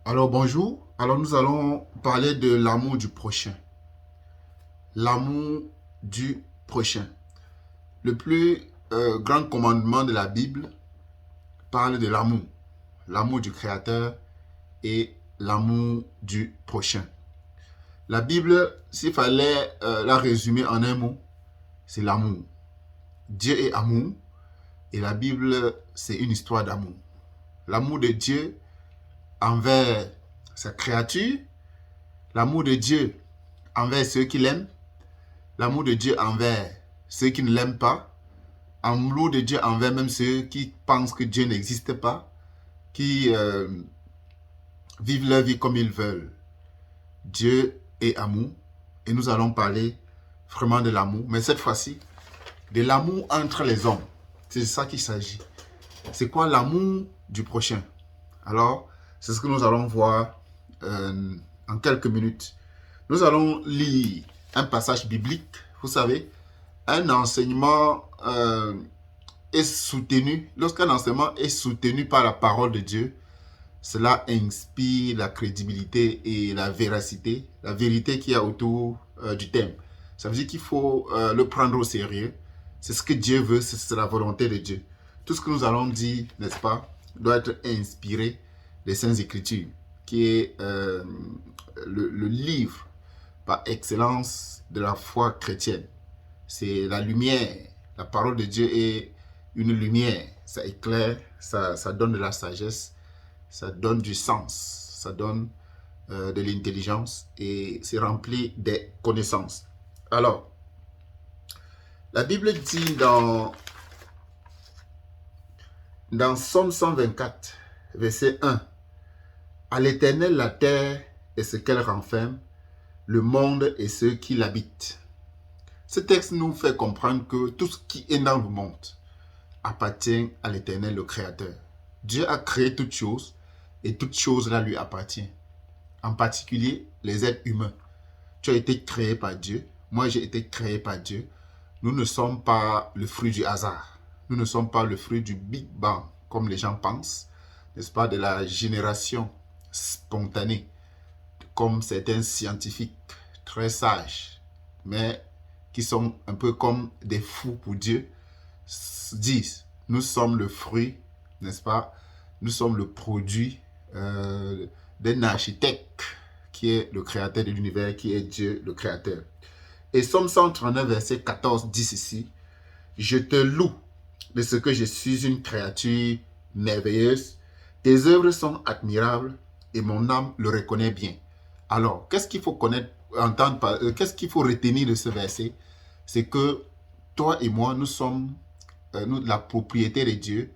Alors bonjour, alors nous allons parler de l'amour du prochain. L'amour du prochain. Le plus grand commandement de la Bible parle de l'amour. L'amour du Créateur et l'amour du prochain. La Bible, s'il fallait la résumer en un mot, c'est l'amour. Dieu est amour et la Bible, c'est une histoire d'amour. L'amour de Dieu envers sa créature, l'amour de Dieu envers ceux qui l'aiment, l'amour de Dieu envers ceux qui ne l'aiment pas, l'amour de Dieu envers même ceux qui pensent que Dieu n'existe pas, qui vivent leur vie comme ils veulent. Dieu est amour et nous allons parler vraiment de l'amour, mais cette fois-ci, de l'amour entre les hommes. C'est de ça qu'il s'agit. C'est quoi l'amour du prochain? Alors, c'est ce que nous allons voir en quelques minutes. Nous allons lire un passage biblique, vous savez, un enseignement est soutenu, lorsqu'un enseignement est soutenu par la parole de Dieu, cela inspire la crédibilité et la véracité, la vérité qu'il y a autour du thème. Ça veut dire qu'il faut le prendre au sérieux. C'est ce que Dieu veut, c'est la volonté de Dieu. Tout ce que nous allons dire, n'est-ce pas, doit être inspiré des Saintes Écritures, qui est le livre par excellence de la foi chrétienne. C'est la lumière. La parole de Dieu est une lumière. Ça éclaire, ça donne de la sagesse, ça donne du sens, ça donne de l'intelligence et c'est rempli des connaissances. Alors, la Bible dit dans Somme 124, verset 1, « À l'Éternel la terre et ce qu'elle renferme, le monde et ceux qui l'habitent. » Ce texte nous fait comprendre que tout ce qui est dans le monde appartient à l'Éternel, le Créateur. Dieu a créé toutes choses et toutes choses là lui appartiennent. En particulier, les êtres humains. Tu as été créé par Dieu. Moi, j'ai été créé par Dieu. Nous ne sommes pas le fruit du hasard. Nous ne sommes pas le fruit du Big Bang, comme les gens pensent, n'est-ce pas, de la génération spontanée, comme certains scientifiques très sages, mais qui sont un peu comme des fous pour Dieu, disent, nous sommes le fruit, n'est-ce pas, nous sommes le produit d'un architecte qui est le créateur de l'univers, qui est Dieu, le créateur. Et Somme 139, verset 14, dit ceci, « Je te loue de ce que je suis une créature merveilleuse, tes œuvres sont admirables et mon âme le reconnaît bien. » Alors, qu'est-ce qu'il faut connaître, entendre, qu'est-ce qu'il faut retenir de ce verset? C'est que toi et moi, nous sommes la propriété de Dieu,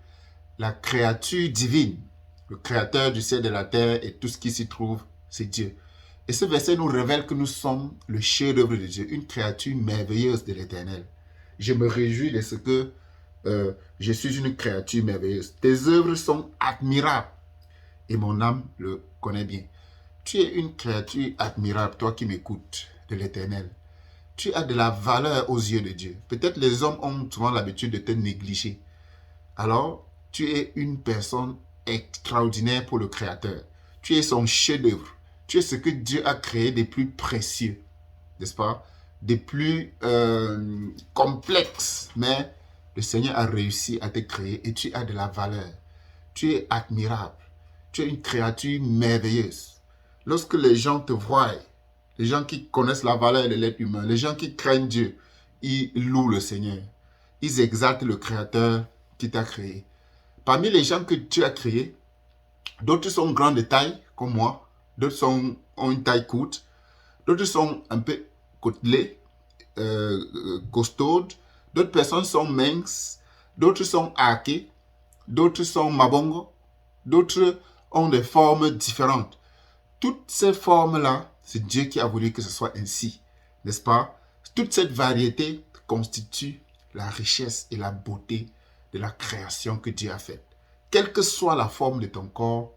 la créature divine, le créateur du ciel et de la terre et tout ce qui s'y trouve, c'est Dieu. Et ce verset nous révèle que nous sommes le chef-d'œuvre de Dieu, une créature merveilleuse de l'Éternel. Je me réjouis de ce que je suis une créature merveilleuse. Tes œuvres sont admirables et mon âme le connaît bien. Tu es une créature admirable, toi qui m'écoutes, de l'Éternel. Tu as de la valeur aux yeux de Dieu. Peut-être les hommes ont souvent l'habitude de te négliger. Alors, tu es une personne extraordinaire pour le Créateur. Tu es son chef-d'œuvre. Tu es ce que Dieu a créé de plus précieux, n'est-ce pas? De plus complexe. Mais le Seigneur a réussi à te créer et tu as de la valeur. Tu es admirable. Tu es une créature merveilleuse. Lorsque les gens te voient, les gens qui connaissent la valeur de l'être humain, les gens qui craignent Dieu, ils louent le Seigneur. Ils exaltent le Créateur qui t'a créé. Parmi les gens que tu as créés, d'autres sont grands de taille, comme moi. D'autres ont une taille courte. D'autres sont un peu côtelés, costaudes. D'autres personnes sont minces. D'autres sont arquées. D'autres sont mabongo. D'autres ont des formes différentes. Toutes ces formes-là, c'est Dieu qui a voulu que ce soit ainsi, n'est-ce pas? Toute cette variété constitue la richesse et la beauté de la création que Dieu a faite. Quelle que soit la forme de ton corps,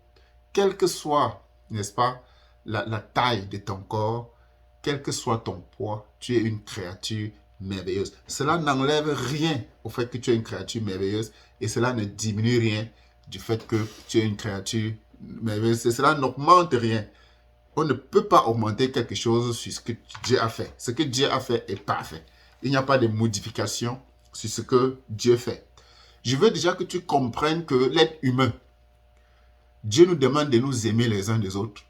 quelle que soit, n'est-ce pas, la taille de ton corps, quel que soit ton poids, tu es une créature merveilleuse. Cela n'enlève rien au fait que tu es une créature merveilleuse et cela ne diminue rien du fait que tu es une créature Mais cela n'augmente rien. On ne peut pas augmenter quelque chose sur ce que Dieu a fait. Ce que Dieu a fait est parfait. Il n'y a pas de modification sur ce que Dieu fait. Je veux déjà que tu comprennes que l'être humain, Dieu nous demande de nous aimer les uns des autres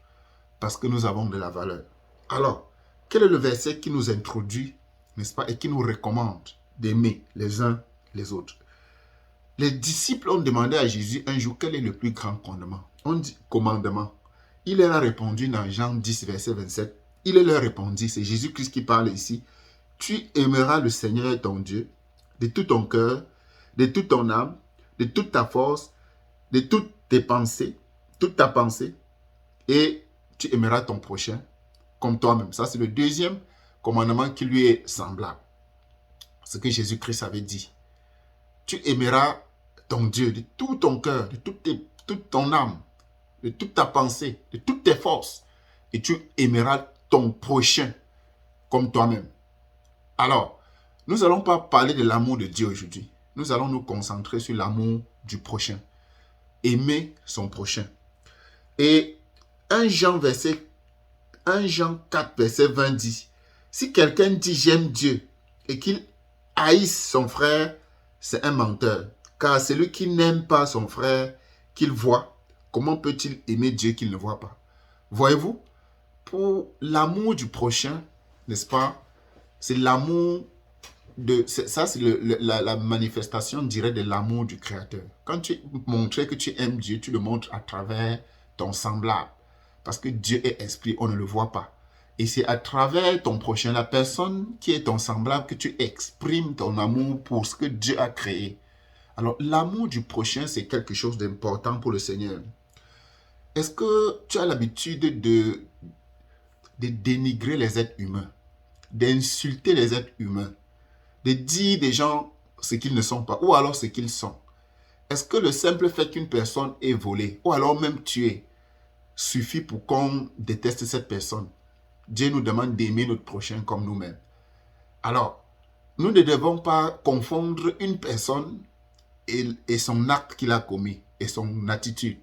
parce que nous avons de la valeur. Alors, quel est le verset qui nous introduit, n'est-ce pas, et qui nous recommande d'aimer les uns les autres? Les disciples ont demandé à Jésus un jour quel est le plus grand commandement. On dit commandement. Il leur a répondu dans Jean 10, verset 27. Il leur répondit, c'est Jésus-Christ qui parle ici. Tu aimeras le Seigneur ton Dieu de tout ton cœur, de toute ton âme, de toute ta force, de toutes tes pensées, toute ta pensée, et tu aimeras ton prochain comme toi-même. Ça, c'est le deuxième commandement qui lui est semblable. Ce que Jésus-Christ avait dit. Tu aimeras ton Dieu de tout ton cœur, de toute ton âme, de toute ta pensée, de toutes tes forces. Et tu aimeras ton prochain comme toi-même. Alors, nous n'allons pas parler de l'amour de Dieu aujourd'hui. Nous allons nous concentrer sur l'amour du prochain. Aimer son prochain. Et 1 Jean 4, verset 20 dit, si quelqu'un dit j'aime Dieu et qu'il haïsse son frère, c'est un menteur. Car celui qui n'aime pas son frère qu'il voit, comment peut-il aimer Dieu qu'il ne voit pas? Voyez-vous, pour l'amour du prochain, n'est-ce pas? C'est l'amour de... Ça, c'est la manifestation, je dirais, de l'amour du Créateur. Quand tu montres que tu aimes Dieu, tu le montres à travers ton semblable. Parce que Dieu est esprit, on ne le voit pas. Et c'est à travers ton prochain, la personne qui est ton semblable, que tu exprimes ton amour pour ce que Dieu a créé. Alors, l'amour du prochain, c'est quelque chose d'important pour le Seigneur. Est-ce que tu as l'habitude de dénigrer les êtres humains, d'insulter les êtres humains, de dire des gens ce qu'ils ne sont pas, ou alors ce qu'ils sont? Est-ce que le simple fait qu'une personne ait volé, ou alors même tué, suffit pour qu'on déteste cette personne? Dieu nous demande d'aimer notre prochain comme nous-mêmes. Alors, nous ne devons pas confondre une personne et son acte qu'il a commis, et son attitude.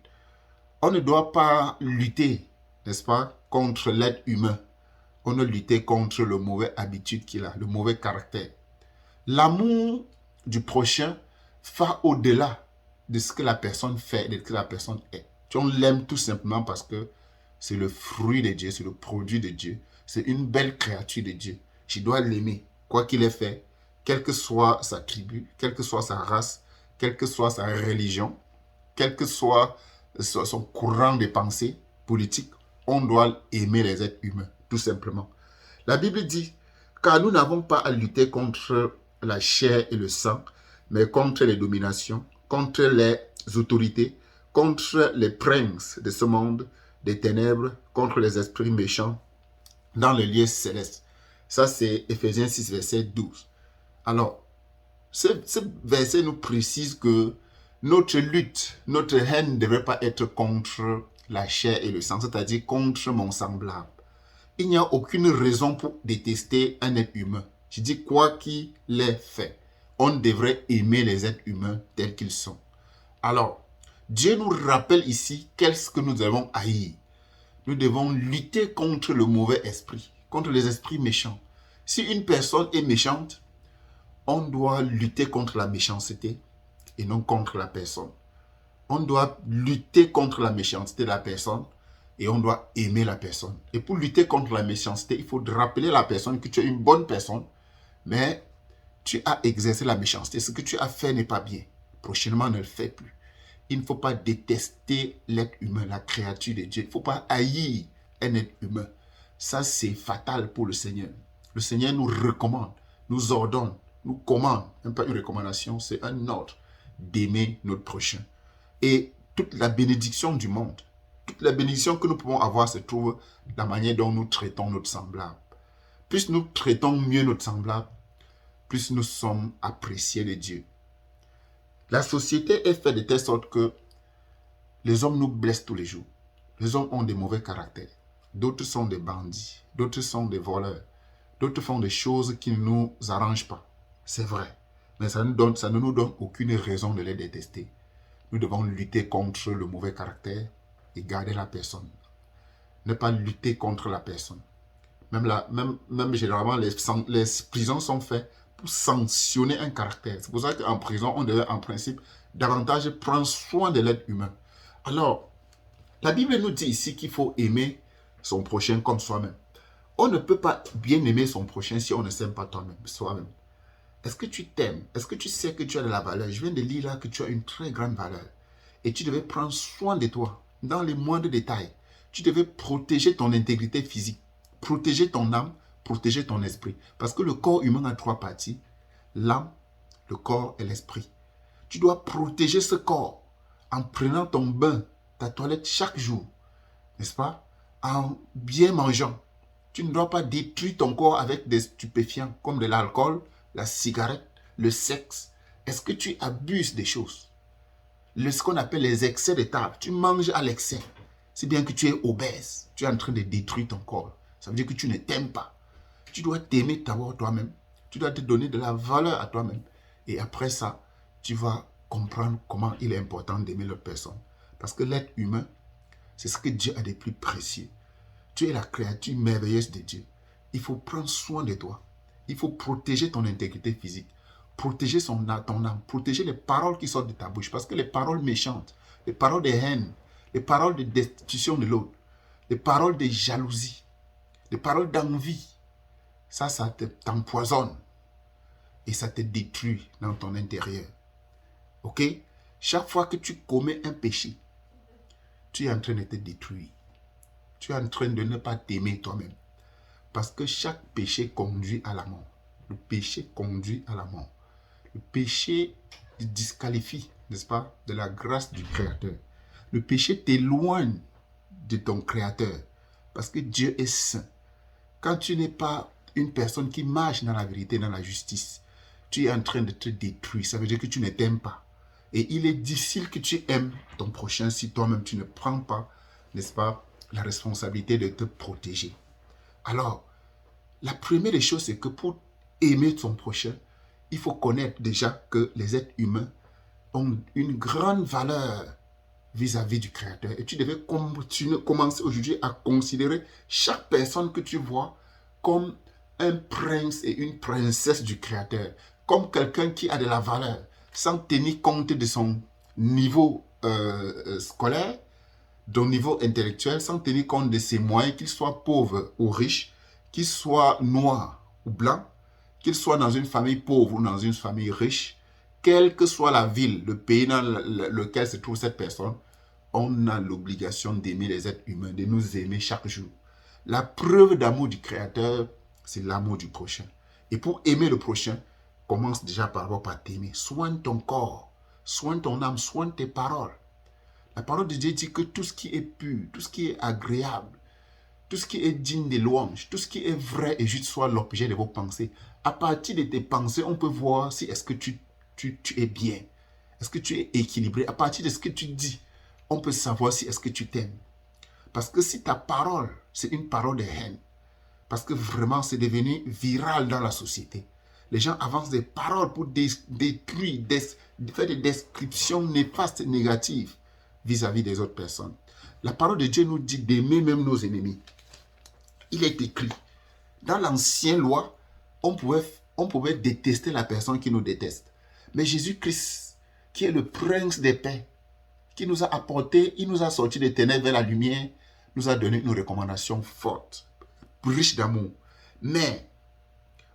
On ne doit pas lutter, n'est-ce pas, contre l'être humain. On doit lutter contre le mauvais habitude qu'il a, le mauvais caractère. L'amour du prochain va au-delà de ce que la personne fait, de ce que la personne est. On l'aime tout simplement parce que c'est le fruit de Dieu, c'est le produit de Dieu. C'est une belle créature de Dieu. Je dois l'aimer, quoi qu'il ait fait, quelle que soit sa tribu, quelle que soit sa race, quelle que soit sa religion, quel que soit son courant de pensée politique, on doit aimer les êtres humains, tout simplement. La Bible dit, car nous n'avons pas à lutter contre la chair et le sang, mais contre les dominations, contre les autorités, contre les princes de ce monde, des ténèbres, contre les esprits méchants dans les lieux célestes. Ça, c'est Éphésiens 6, verset 12. Alors, ce verset nous précise que notre lutte, notre haine ne devrait pas être contre la chair et le sang, c'est-à-dire contre mon semblable. Il n'y a aucune raison pour détester un être humain. Je dis quoi qu'il ait fait. On devrait aimer les êtres humains tels qu'ils sont. Alors, Dieu nous rappelle ici qu'est-ce que nous devons haïr. Nous devons lutter contre le mauvais esprit, contre les esprits méchants. Si une personne est méchante, on doit lutter contre la méchanceté et non contre la personne. On doit lutter contre la méchanceté de la personne et on doit aimer la personne. Et pour lutter contre la méchanceté, il faut rappeler à la personne que tu es une bonne personne, mais tu as exercé la méchanceté. Ce que tu as fait n'est pas bien. Prochainement, ne le fais plus. Il ne faut pas détester l'être humain, la créature de Dieu. Il ne faut pas haïr un être humain. Ça, c'est fatal pour le Seigneur. Le Seigneur nous recommande, nous ordonne, nous commande, même pas une recommandation, c'est un ordre d'aimer notre prochain. Et toute la bénédiction du monde, toute la bénédiction que nous pouvons avoir se trouve la manière dont nous traitons notre semblable. Plus nous traitons mieux notre semblable, plus nous sommes appréciés de Dieu. La société est faite de telle sorte que les hommes nous blessent tous les jours. Les hommes ont des mauvais caractères. D'autres sont des bandits. D'autres sont des voleurs. D'autres font des choses qui ne nous arrangent pas. C'est vrai. Mais ça ne nous donne aucune raison de les détester. Nous devons lutter contre le mauvais caractère et garder la personne. Ne pas lutter contre la personne. Même généralement, les prisons sont faites pour sanctionner un caractère. C'est pour ça qu'en prison, on devait en principe davantage prendre soin de l'être humain. Alors, la Bible nous dit ici qu'il faut aimer son prochain comme soi-même. On ne peut pas bien aimer son prochain si on ne s'aime pas soi-même. Est-ce que tu t'aimes? Est-ce que tu sais que tu as de la valeur? Je viens de lire là que tu as une très grande valeur. Et tu devais prendre soin de toi dans les moindres détails. Tu devais protéger ton intégrité physique, protéger ton âme, protéger ton esprit. Parce que le corps humain a 3 parties. L'âme, le corps et l'esprit. Tu dois protéger ce corps en prenant ton bain, ta toilette chaque jour. N'est-ce pas? En bien mangeant. Tu ne dois pas détruire ton corps avec des stupéfiants comme de l'alcool, la cigarette, le sexe. Est-ce que tu abuses des choses? Ce qu'on appelle les excès de table. Tu manges à l'excès. C'est bien que tu es obèse. Tu es en train de détruire ton corps. Ça veut dire que tu ne t'aimes pas. Tu dois t'aimer d'abord toi-même. Tu dois te donner de la valeur à toi-même. Et après ça, tu vas comprendre comment il est important d'aimer l'autre personne. Parce que l'être humain, c'est ce que Dieu a de plus précieux. Tu es la créature merveilleuse de Dieu. Il faut prendre soin de toi. Il faut protéger ton intégrité physique. Protéger ton âme. Protéger les paroles qui sortent de ta bouche. Parce que les paroles méchantes, les paroles de haine, les paroles de destitution de l'autre, les paroles de jalousie, les paroles d'envie, ça t'empoisonne. Et ça te détruit dans ton intérieur. Ok? Chaque fois que tu commets un péché, tu es en train de te détruire. Tu es en train de ne pas t'aimer toi-même. Parce que chaque péché conduit à la mort. Le péché conduit à la mort. Le péché te disqualifie, n'est-ce pas, de la grâce du Créateur. Le péché t'éloigne de ton Créateur. Parce que Dieu est saint. Quand tu n'es pas une personne qui marche dans la vérité, dans la justice, tu es en train de te détruire. Ça veut dire que tu ne t'aimes pas. Et il est difficile que tu aimes ton prochain si toi-même tu ne prends pas, n'est-ce pas, la responsabilité de te protéger. Alors, la première des choses, c'est que pour aimer son prochain, il faut connaître déjà que les êtres humains ont une grande valeur vis-à-vis du Créateur. Et tu devais commencer aujourd'hui à considérer chaque personne que tu vois comme un prince et une princesse du Créateur, comme quelqu'un qui a de la valeur, sans tenir compte de son niveau scolaire, de niveau intellectuel, sans tenir compte de ses moyens, qu'il soit pauvre ou riche, qu'il soit noir ou blanc, qu'il soit dans une famille pauvre ou dans une famille riche, quelle que soit la ville, le pays dans lequel se trouve cette personne, on a l'obligation d'aimer les êtres humains, de nous aimer chaque jour. La preuve d'amour du Créateur, c'est l'amour du prochain. Et pour aimer le prochain, commence déjà par t'aimer. Soigne ton corps, soigne ton âme, soigne tes paroles. La parole de Dieu dit que tout ce qui est pur, tout ce qui est agréable, tout ce qui est digne de louange, tout ce qui est vrai et juste soit l'objet de vos pensées. À partir de tes pensées, on peut voir si est-ce que tu es bien, est-ce que tu es équilibré. À partir de ce que tu dis, on peut savoir si est-ce que tu t'aimes. Parce que si ta parole, c'est une parole de haine, parce que vraiment c'est devenu viral dans la société. Les gens avancent des paroles pour détruire, faire des descriptions néfastes, négatives vis-à-vis des autres personnes. La parole de Dieu nous dit d'aimer même nos ennemis. Il est écrit, dans l'ancienne loi, on pouvait détester la personne qui nous déteste. Mais Jésus-Christ, qui est le prince des paix, qui nous a apporté, il nous a sorti des ténèbres vers la lumière, nous a donné une recommandation forte, riche d'amour. Mais,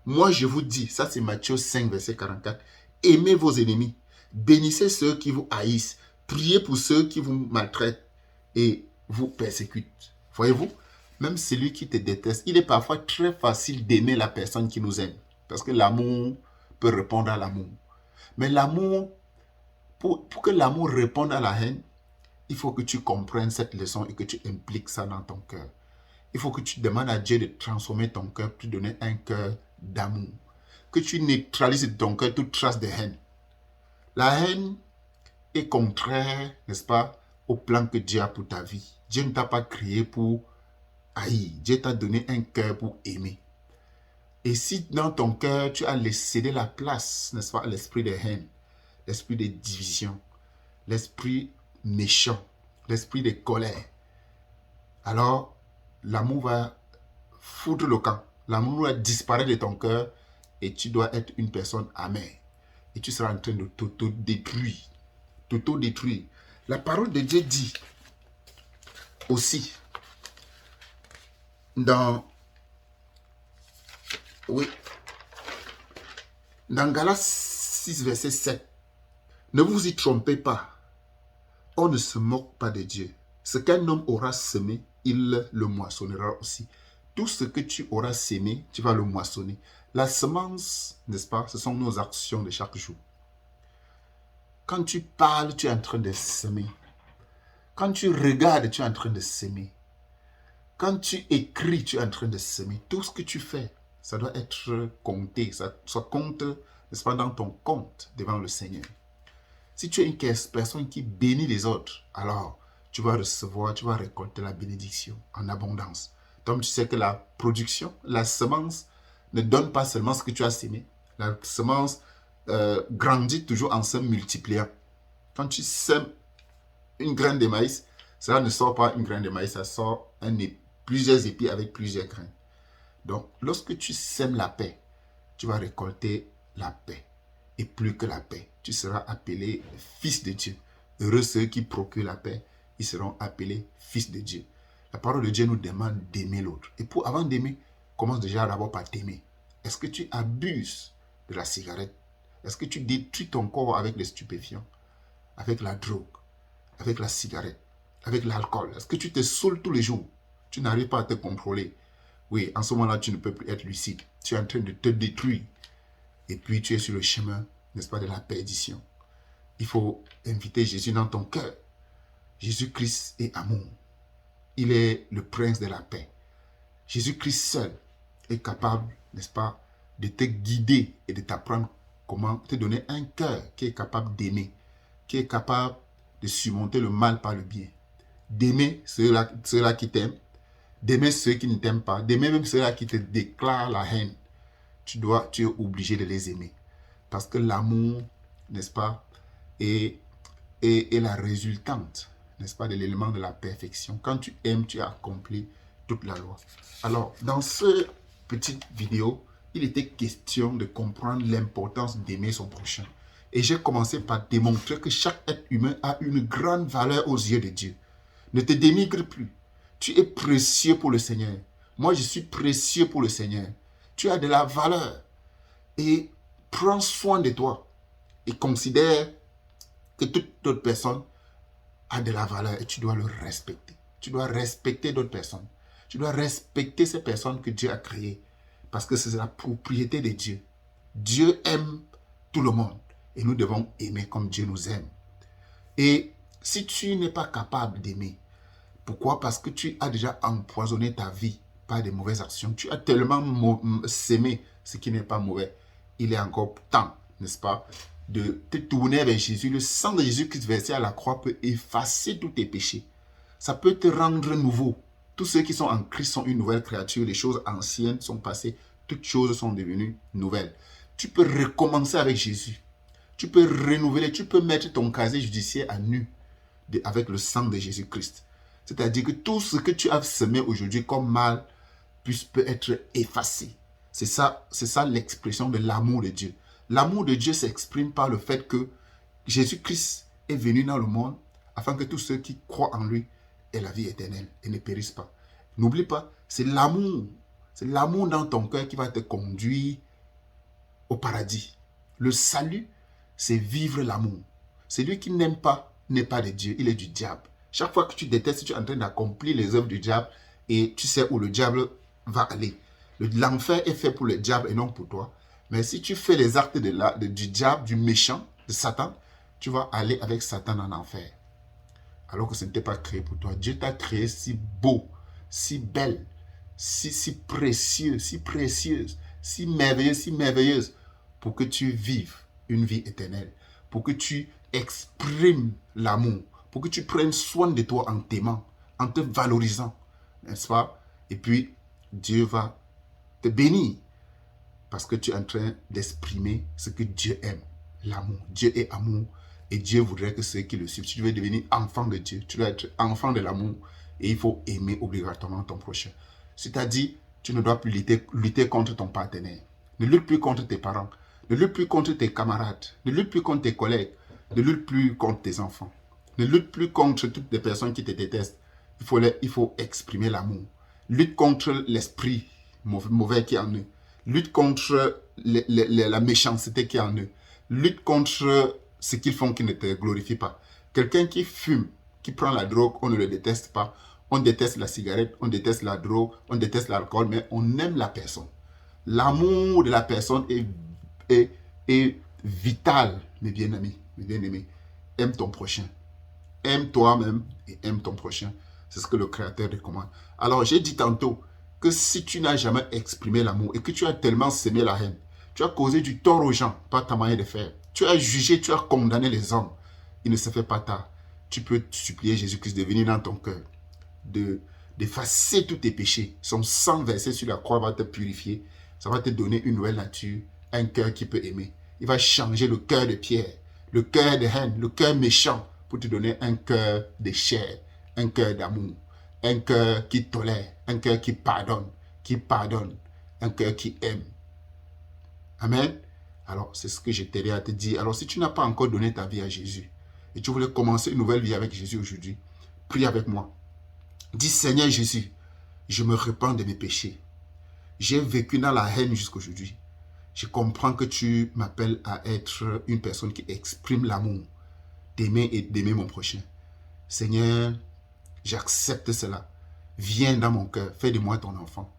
moi je vous dis, ça c'est Matthieu 5, verset 44, aimez vos ennemis, bénissez ceux qui vous haïssent, priez pour ceux qui vous maltraitent et vous persécutent. Voyez-vous, même celui qui te déteste, il est parfois très facile d'aimer la personne qui nous aime. Parce que l'amour peut répondre à l'amour. Mais l'amour, pour que l'amour réponde à la haine, il faut que tu comprennes cette leçon et que tu impliques ça dans ton cœur. Il faut que tu demandes à Dieu de transformer ton cœur, pour te donner un cœur d'amour. Que tu neutralises de ton cœur toute trace de haine. La haine est contraire, n'est-ce pas, au plan que Dieu a pour ta vie. Dieu ne t'a pas créé pour haïr. Dieu t'a donné un cœur pour aimer. Et si dans ton cœur, tu as cédé la place, n'est-ce pas, à l'esprit de haine, l'esprit de division, l'esprit méchant, l'esprit de colère, alors l'amour va foutre le camp. L'amour va disparaître de ton cœur et tu dois être une personne amère. Et tu seras en train de t'auto-détruire. T'auto-détruire. La parole de Dieu dit aussi dans, oui, dans Galates 6, verset 7, ne vous y trompez pas. On ne se moque pas de Dieu. Ce qu'un homme aura semé, il le moissonnera aussi. Tout ce que tu auras sémé, tu vas le moissonner. La semence, n'est-ce pas, ce sont nos actions de chaque jour. Quand tu parles, tu es en train de semer. Quand tu regardes, tu es en train de semer. Quand tu écris, tu es en train de semer. Tout ce que tu fais, ça doit être compté. Ça compte, n'est-ce pas, dans ton compte devant le Seigneur. Si tu es une personne qui bénit les autres, alors tu vas recevoir, tu vas récolter la bénédiction en abondance. Donc tu sais que la production, la semence ne donne pas seulement ce que tu as sémé. La semence grandit toujours en se multipliant. Quand tu sèmes une graine de maïs, cela ne sort pas une graine de maïs, ça sort plusieurs épis avec plusieurs graines. Donc lorsque tu sèmes la paix, tu vas récolter la paix. Et plus que la paix, tu seras appelé fils de Dieu. Heureux ceux qui procurent la paix, ils seront appelés fils de Dieu. La parole de Dieu nous demande d'aimer l'autre. Et avant d'aimer, commence déjà d'abord par t'aimer. Est-ce que tu abuses de la cigarette? Est-ce que tu détruis ton corps avec les stupéfiants, avec la drogue, avec la cigarette, avec l'alcool? Est-ce que tu te saoules tous les jours? Tu n'arrives pas à te contrôler. Oui, en ce moment-là, tu ne peux plus être lucide. Tu es en train de te détruire. Et puis, tu es sur le chemin, n'est-ce pas, de la perdition. Il faut inviter Jésus dans ton cœur. Jésus-Christ est amour. Il est le prince de la paix. Jésus-Christ seul est capable, n'est-ce pas, de te guider et de t'apprendre comment te donner un cœur qui est capable d'aimer, qui est capable de surmonter le mal par le bien, d'aimer ceux-là qui t'aiment, d'aimer ceux qui ne t'aiment pas, d'aimer même ceux-là qui te déclarent la haine. Tu es obligé de les aimer. Parce que l'amour, n'est-ce pas, est la résultante, n'est-ce pas, de l'élément de la perfection. Quand tu aimes, tu as accompli toute la loi. Alors, dans cette petite vidéo, il était question de comprendre l'importance d'aimer son prochain. Et j'ai commencé par démontrer que chaque être humain a une grande valeur aux yeux de Dieu. Ne te dénigre plus. Tu es précieux pour le Seigneur. Moi, je suis précieux pour le Seigneur. Tu as de la valeur. Et prends soin de toi. Et considère que toute autre personne a de la valeur et tu dois le respecter. Tu dois respecter d'autres personnes. Tu dois respecter ces personnes que Dieu a créées. Parce que c'est la propriété de Dieu. Dieu aime tout le monde. Et nous devons aimer comme Dieu nous aime. Et si tu n'es pas capable d'aimer, pourquoi? Parce que tu as déjà empoisonné ta vie par des mauvaises actions. Tu as tellement sémé ce qui n'est pas mauvais. Il est encore temps, n'est-ce pas, de te tourner vers Jésus. Le sang de Jésus-Christ versé à la croix peut effacer tous tes péchés. Ça peut te rendre nouveau. Tous ceux qui sont en Christ sont une nouvelle créature. Les choses anciennes sont passées. Toutes choses sont devenues nouvelles. Tu peux recommencer avec Jésus. Tu peux renouveler. Tu peux mettre ton casier judiciaire à nu avec le sang de Jésus-Christ. C'est-à-dire que tout ce que tu as semé aujourd'hui comme mal peut être effacé. C'est ça l'expression de l'amour de Dieu. L'amour de Dieu s'exprime par le fait que Jésus-Christ est venu dans le monde afin que tous ceux qui croient en lui aient la vie éternelle et ne périssent pas. N'oublie pas, c'est l'amour. C'est l'amour dans ton cœur qui va te conduire au paradis. Le salut, c'est vivre l'amour. Celui qui n'aime pas n'est pas de Dieu, il est du diable. Chaque fois que tu détestes, tu es en train d'accomplir les œuvres du diable et tu sais où le diable va aller. L'enfer est fait pour le diable et non pour toi. Mais si tu fais les actes du diable, du méchant, de Satan, tu vas aller avec Satan en enfer. Alors que ce n'était pas créé pour toi. Dieu t'a créé si beau, si belle, si précieux, si précieuse, si merveilleuse, pour que tu vives une vie éternelle, pour que tu exprimes l'amour, pour que tu prennes soin de toi en t'aimant, en te valorisant, n'est-ce pas? Et puis, Dieu va te bénir parce que tu es en train d'exprimer ce que Dieu aime, l'amour. Dieu est amour et Dieu voudrait que ceux qui le suivent, si tu veux devenir enfant de Dieu, tu dois être enfant de l'amour Et il faut aimer obligatoirement ton prochain. C'est-à-dire, tu ne dois plus lutter contre ton partenaire. Ne lutte plus contre tes parents. Ne lutte plus contre tes camarades. Ne lutte plus contre tes collègues. Ne lutte plus contre tes enfants. Ne lutte plus contre toutes les personnes qui te détestent. Il faut exprimer l'amour. Lutte contre l'esprit mauvais qui est en eux. Lutte contre la méchanceté qui est en eux. Lutte contre ce qu'ils font qui ne te glorifie pas. Quelqu'un qui fume, qui prend la drogue, on ne le déteste pas. On déteste la cigarette, on déteste la drogue, on déteste l'alcool, mais on aime la personne. L'amour de la personne est vital, mes bien-aimés, mes bien-aimés. Aime ton prochain. Aime toi-même et aime ton prochain. C'est ce que le Créateur recommande. Alors, j'ai dit tantôt que si tu n'as jamais exprimé l'amour et que tu as tellement sémé la haine, tu as causé du tort aux gens par ta manière de faire. Tu as jugé, tu as condamné les hommes. Il ne se fait pas tard. Tu peux supplier Jésus-Christ de venir dans ton cœur, d'effacer tous tes péchés. Son sang versé sur la croix va te purifier. Ça va te donner une nouvelle nature, un cœur qui peut aimer. Il va changer le cœur de pierre, le cœur de haine, le cœur méchant pour te donner un cœur de chair, un cœur d'amour, un cœur qui tolère, un cœur qui pardonne, un cœur qui aime. Amen. Alors, c'est ce que je t'ai à te dire. Alors, si tu n'as pas encore donné ta vie à Jésus et tu voulais commencer une nouvelle vie avec Jésus aujourd'hui, prie avec moi. Dis, Seigneur Jésus, je me repens de mes péchés. J'ai vécu dans la haine jusqu'aujourd'hui. Je comprends que tu m'appelles à être une personne qui exprime l'amour, d'aimer et d'aimer mon prochain. Seigneur, j'accepte cela. Viens dans mon cœur, fais de moi ton enfant.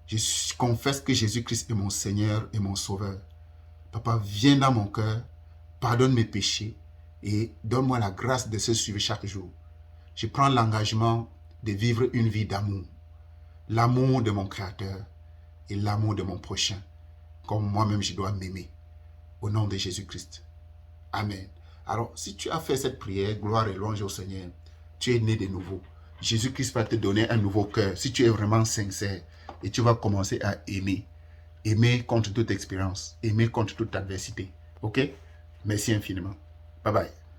Je confesse que Jésus-Christ est mon Seigneur et mon Sauveur. Papa, viens dans mon cœur, pardonne mes péchés et donne-moi la grâce de se suivre chaque jour. Je prends l'engagement de vivre une vie d'amour. L'amour de mon Créateur et l'amour de mon prochain, comme moi-même je dois m'aimer. Au nom de Jésus-Christ. Amen. Alors, si tu as fait cette prière, gloire et louange au Seigneur, tu es né de nouveau. Jésus-Christ va te donner un nouveau cœur, si tu es vraiment sincère, et tu vas commencer à aimer. Aimer contre toute expérience, aimer contre toute adversité. Ok? Merci infiniment. Bye bye.